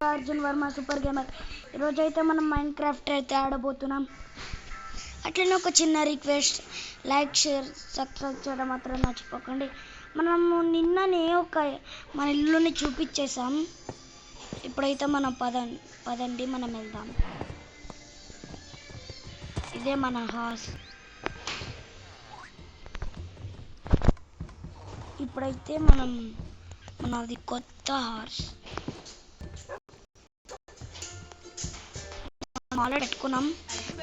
Arjun Varma super gamer. ఈరోజు అయితే మనం మైండ్ క్రాఫ్ట్ అయితే ఆడబోతున్నాం. అట్లనే ఒక చిన్న రిక్వెస్ట్, లైక్ షేర్ సబ్స్క్రైబ్ చేయడం మాత్రం మర్చిపోకండి. మనము నిన్ననే మన ఇల్లుని చూపించేసాం. ఇప్పుడైతే మనం పదండి మనం వెళ్దాం. ఇదే మన హౌస్. ఇప్పుడైతే మనది కొత్త హౌస్ ఆల్రెడీ పెట్టుకున్నాం.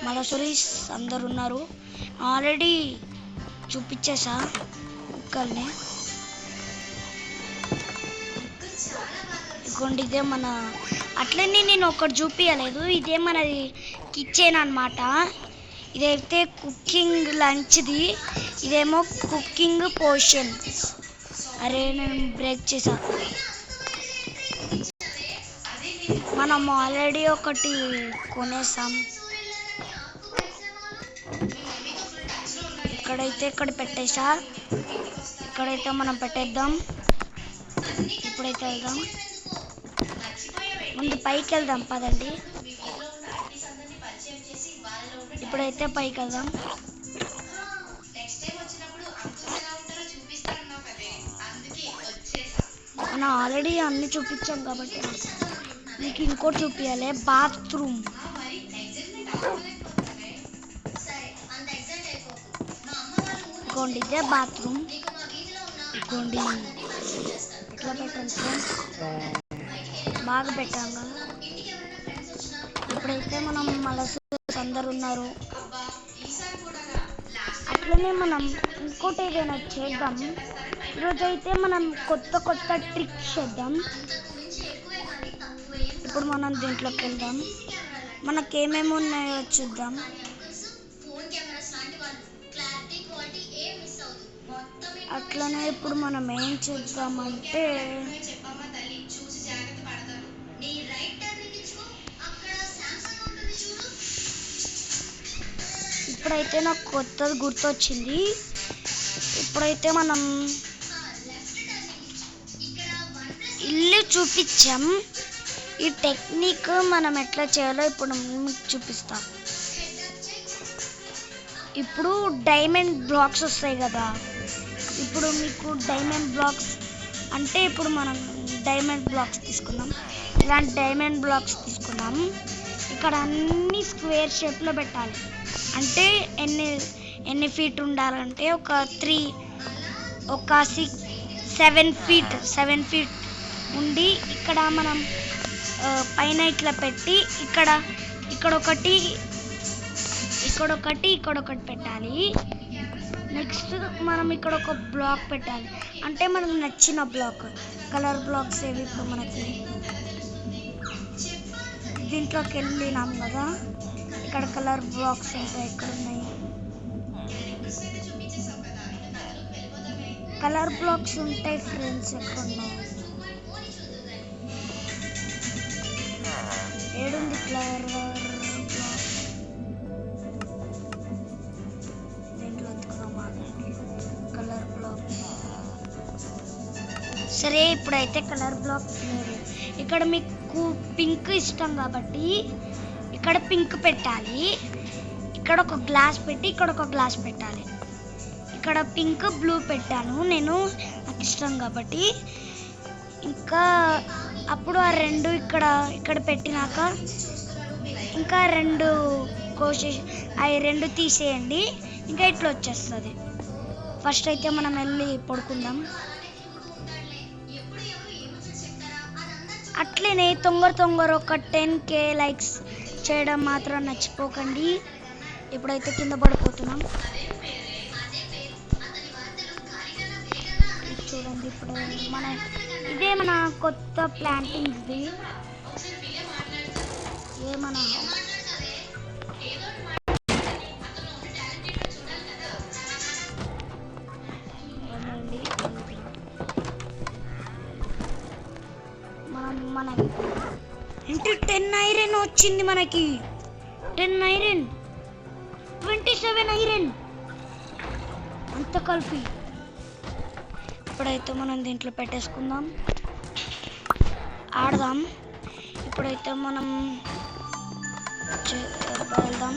మలసురీస్ అందరు ఉన్నారు. ఆల్రెడీ చూపించేసా కుక్కల్ని. ఇదిగోండి, ఇదే మన అట్లనే నేను ఒకటి చూపించలేదు. ఇదే మనది కిచెన్ అన్నమాట. ఇదైతే కుకింగ్ లంచ్ది, ఇదేమో కుకింగ్ పోర్షన్. అరే నేను బ్రేక్ చేసా. మనం ఆల్రెడీ ఒకటి కొనేసాం. ఇక్కడ పెట్టేసా. ఇక్కడైతే మనం పెట్టేద్దాం. ఇప్పుడైతే వెళ్దాం, ముందు పైకి వెళ్దాం పదండి. ఇప్పుడైతే పైకి వెళ్దాం. మనం ఆల్రెడీ అన్ని చూపించాం కాబట్టి మీకు ఇంకోటి చూపించాలి. బాత్రూమ్. ఇదిగోండి, ఇదే బాత్రూమ్. ఇదిగోండి, ఎట్లా పెట్టాను ఫ్రెండ్స్, బాగా పెట్టాం కదా. ఇప్పుడైతే మనం మలసూర్స్ అందరు ఉన్నారు. అట్లనే మనం ఇంకోటి ఏదైనా చేద్దాం. ఈరోజైతే మనం కొత్త ట్రిక్స్ చేద్దాం. ఇప్పుడు మనం దీంట్లోకి వెళ్దాం. మనకేమేమి ఉన్నాయో చూద్దాం. అట్లనే ఇప్పుడు మనం ఏం చేద్దామంటే, ఇప్పుడైతే నాకు కొత్తది గుర్తొచ్చింది. ఇప్పుడైతే మనం ఇల్లు చూపించాం. ఈ టెక్నిక్ మనం ఎట్లా చేయాలో ఇప్పుడు మీకు చూపిస్తాం. ఇప్పుడు డైమండ్ బ్లాక్స్ వస్తాయి కదా. ఇప్పుడు మీకు డైమండ్ బ్లాక్స్ అంటే, ఇప్పుడు మనం డైమండ్ బ్లాక్స్ తీసుకున్నాం. ఇలాంటి డైమండ్ బ్లాక్స్ తీసుకున్నాం. ఇక్కడ అన్ని స్క్వేర్ షేప్లో పెట్టాలి. అంటే ఎన్ని ఫీట్ ఉండాలంటే ఒక 7 ఫీట్ ఉండి, ఇక్కడ మనం పైన ఇట్లా పెట్టి ఇక్కడొకటి పెట్టాలి. నెక్స్ట్ మనం ఇక్కడ ఒక బ్లాక్ పెట్టాలి. అంటే మనకు నచ్చిన బ్లాక్, కలర్ బ్లాక్స్ ఏవి ఇప్పుడు మనకి దీంట్లోకి వెళ్ళినాం కదా. ఇక్కడ కలర్ బ్లాక్స్ ఉంటాయి. ఇక్కడ ఉన్నాయి కలర్ బ్లాక్స్ ఉంటాయి ఫ్రెండ్స్. ఎక్కడున్నాయి? ఏడుంది కలర్ బ్లాక్? దీంట్లో కలర్ బ్లాక్. సరే, ఇప్పుడైతే కలర్ బ్లాక్ లేదు. ఇక్కడ మీకు పింక్ ఇష్టం కాబట్టి ఇక్కడ పింక్ పెట్టాలి. ఇక్కడ ఒక గ్లాస్ పెట్టి ఇక్కడ ఒక గ్లాస్ పెట్టాలి. ఇక్కడ పింక్ బ్లూ పెట్టాను నేను, నాకు ఇష్టం కాబట్టి. ఇంకా అప్పుడు ఆ రెండు ఇక్కడ పెట్టినాక ఇంకా అవి రెండు తీసేయండి. ఇంకా ఇట్లా వచ్చేస్తుంది. ఫస్ట్ అయితే మనం వెళ్ళి పడుకుందాం. అట్లనే తొందర ఒక 10K లైక్స్ చేయడం మాత్రం మర్చిపోకండి. ఇప్పుడైతే కింద పడిపోతున్నాం. చూడండి, ఇప్పుడు ఇదే మన కొత్త ప్లాంటింగ్స్ది. మన ఇంటి 10 ఐరన్ వచ్చింది మనకి. 10 ఐరన్, 27 ఐరన్ అంత కలిపి. ఇప్పుడైతే మనం దీంట్లో పెట్టేసుకుందాం, ఆడదాం. ఇప్పుడైతే మనం వెళ్దాం.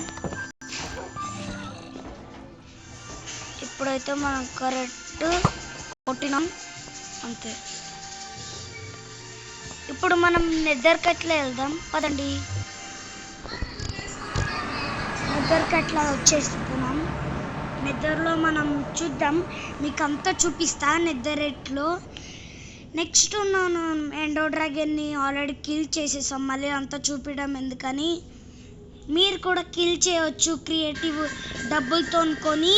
ఇప్పుడైతే మనం కరెక్ట్ కొట్టినాం అంతే. ఇప్పుడు మనం నెదర్కి ఎట్లా వెళ్దాం పదండి. నెదర్కి ఎట్లా వచ్చేస్తున్నాం. నెదర్లో మనం చూద్దాం, మీకు అంతా చూపిస్తా నెదర్ ఎట్లో. నెక్స్ట్ నేను ఎండో డ్రాగన్ని ఆల్రెడీ కిల్ చేసేసాం, మళ్ళీ అంతా చూపించడం ఎందుకని. మీరు కూడా కిల్ చేయవచ్చు క్రియేటివ్ డబ్బులతో కొని,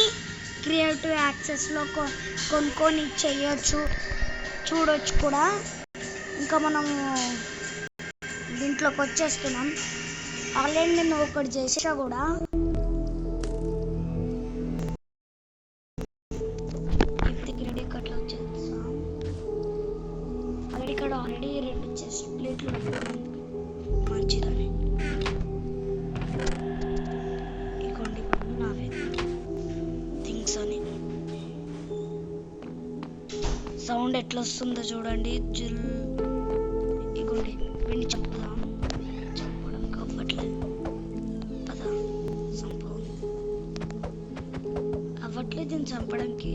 క్రియేటివ్ యాక్సెస్లో కొనుక్కొని చేయొచ్చు, చూడొచ్చు కూడా. ఇంకా మనము దీంట్లోకి వచ్చేస్తున్నాం. ఆల్రెడీ నేను ఒకటి చేసా కూడా. అట్లా వచ్చేస్తాం. ఆల్రెడీ 2 చెస్ట్ ప్లేట్లు మంచిదని. ఇగోండి నావే థింగ్స్ అని. సౌండ్ ఎట్లా వస్తుందో చూడండి. ఇగోండి వీడిని చంపుదాం. చంపడానికి అవ్వట్లేదు. పదా సంపం అవ్వట్లేదు దీన్ని చంపడానికి.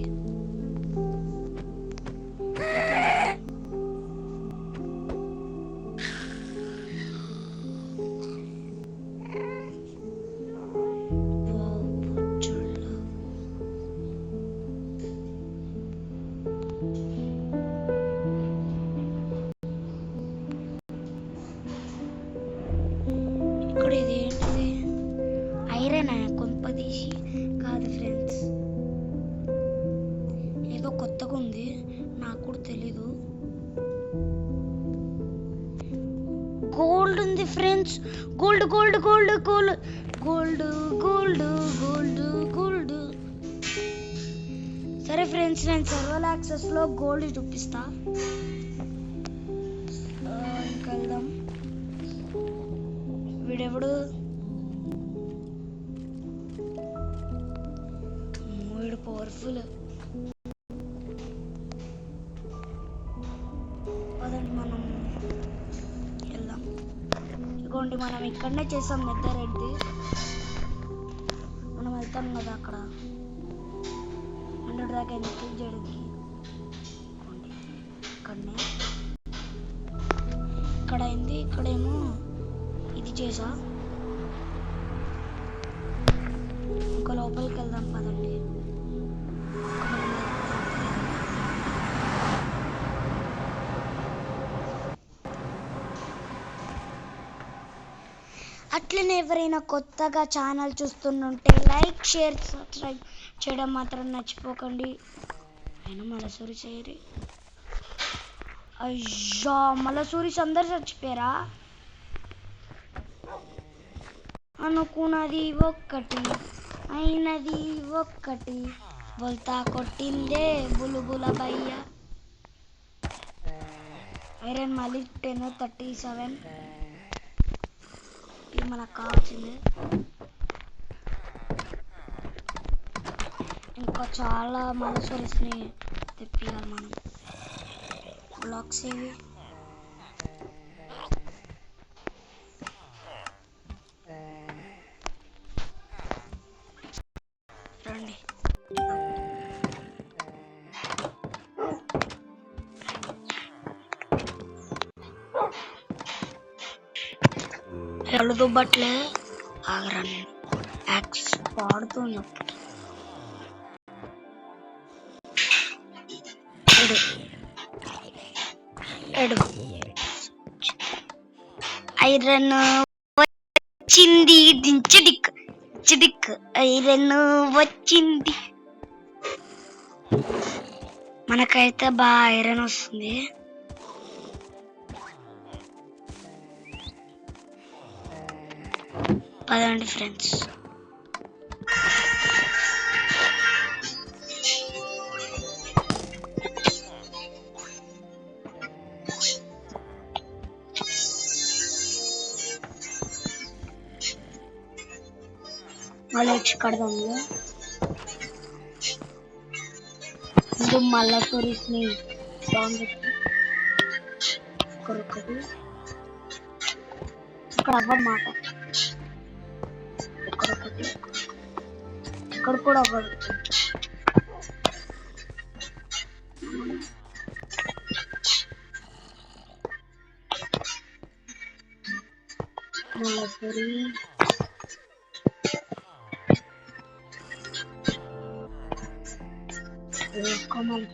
ఇది ఏంటిది? ఐరన్ కొంపదీసి కాదు ఫ్రెండ్స్, ఏదో కొత్తగా ఉంది, నాకు కూడా తెలీదు. గోల్డ్ ఉంది friends. Gold gold gold gold gold gold gold gold. సరే ఫ్రెండ్స్, నేను సర్వర్ యాక్సెస్లో గోల్డ్ చూపిస్తా. ఇంకా వెళ్దాం. వీడెవడు? వీడు పవర్ఫుల్. అదండి మనం వెళ్దాం. ఇదిగోండి మనం ఇక్కడనే చేసాం నెదర్ రెడ్డి. మనం వెళ్తాం కదా అక్కడ ఎండో డ్రాగన్ కిల్ చేయడానికి. ఇక్కడనే ఇక్కడ అయింది. ఇక్కడేమో ఇది చేసా. ఇంకా లోపలికి వెళ్దాం పదండి. అట్లనే ఎవరైనా కొత్తగా ఛానల్ చూస్తుంటే లైక్, షేర్, సబ్స్క్రైబ్ చేయడం మాత్రం మర్చిపోకండి. అయినా మలసూరి చేయరు. అయ్యా మలసూరిస్ అందరు చచ్చిపోయారా? అనుకున్నది ఒక్కటి, అయినది ఒక్కటి, బొల్తా కొట్టిందే బులుబుల బయ్య. ఐరన్ మళ్ళీ 10:37. ఇది మనకు కావాల్సిందే. ఇంకా చాలా మలసూరిస్ని తెప్పియాలి మనం. బ్లాక్స్ ఏవి? రండి. కళ్ళు దుబ్బట్లే ఆగరా, నేను యాక్స్ పాడుతుంది. ఐరన్ వచ్చింది. దించడిక్ చిడిక్. ఐరన్ వచ్చింది. మనకైతే బాగా ఐరన్ వస్తుంది. పదండి ఫ్రెండ్స్. మళ్ళీ కడదాము. ముందు మళ్ళా టూరిస్ట్ని ఒకటి ఇక్కడ అవ్వమాట, ఇక్కడ కూడా అవ్వదు. మలపురి వేసుకోమని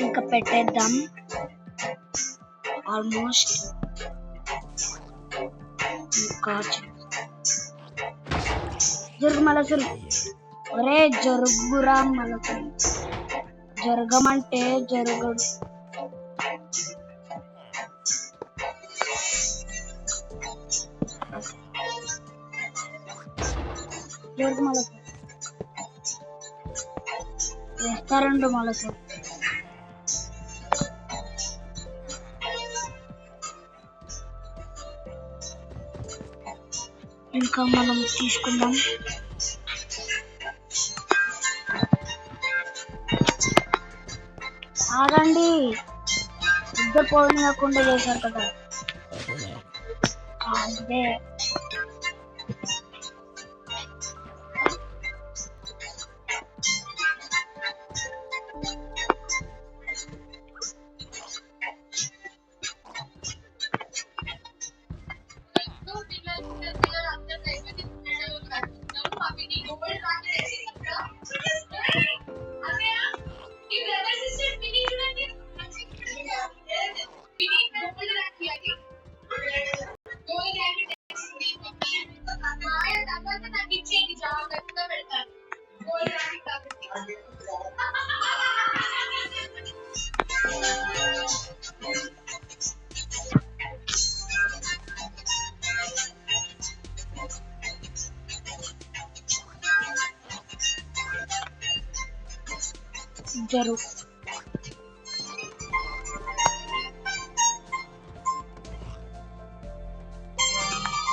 ఇంకా పెట్టేద్దాం. ఆల్మోస్ట్ జరుగు మలసులు, ఒరే జరుగురా మలసులు, జరగమంటే జరగడు. జరుగు మలసు వేస్తారండు మలసు. ఇంకా మనం తీసుకుందాం. ఆగండి, ఇద్దరు పోనీయకుండా చేశారు కదా. అదే జరుగు.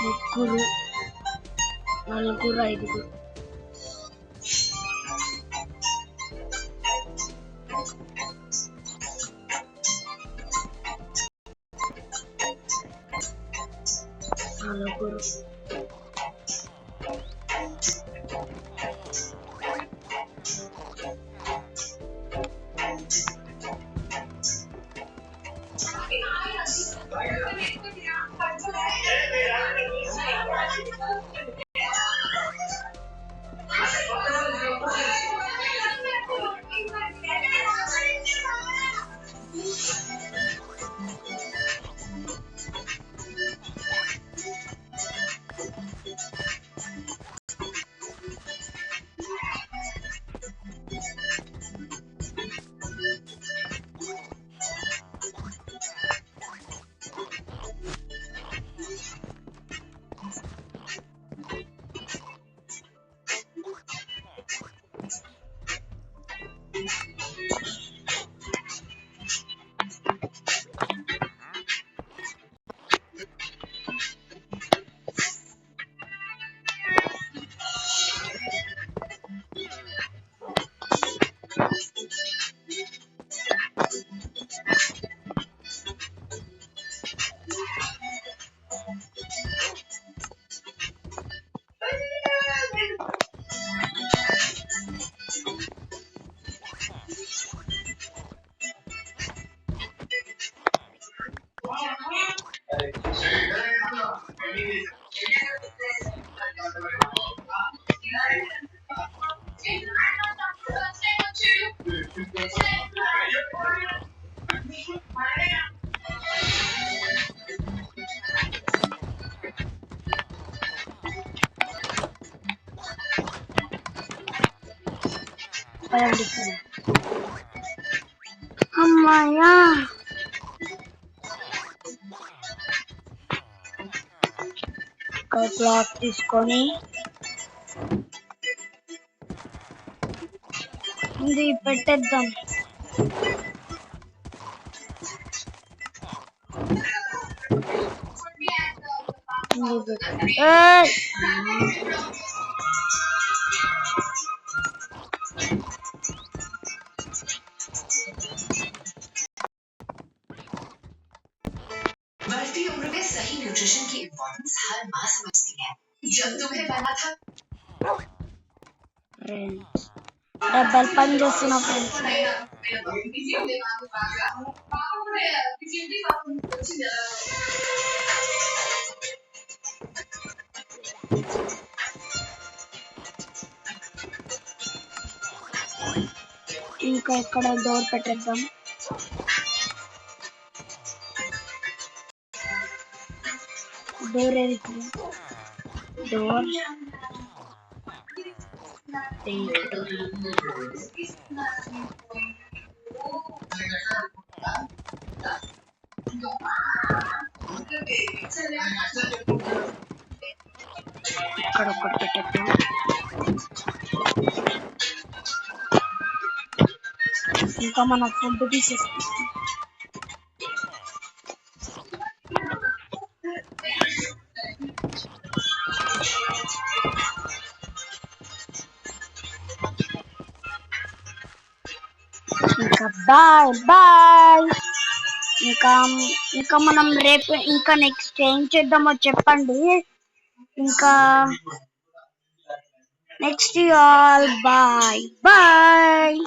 ముగ్గురు, నలుగురు, ఐదుగురు. నలుగురు అమ్మాయ్యా ఇక్కడ బ్లాక్ తీసుకొని ఇది పెట్టేద్దాం. बढ़ती उम्र में सही न्यूट्रिशन की इम्पोर्टेंस हर माँ समझती है. जब तुम्हें बना था ఫ్రెండ్స్ డబ్బల్ పని చేస్తున్నా ఫ్రెండ్స్. ఇంకా ఇక్కడ డోర్ పెట్టేద్దాం. డోర్ ఏది? డోర్ ఇక్కడ ఒకటి పెట్టేద్దాం. ఇంకా మన ఫుడ్ తీసేస్తాం. ఇంకా బాయ్ బాయ్. ఇంకా మనం రేపు ఇంకా నెక్స్ట్ ఏం చేద్దామో చెప్పండి. ఇంకా నెక్స్ట్ ఆల్ బాయ్ బాయ్.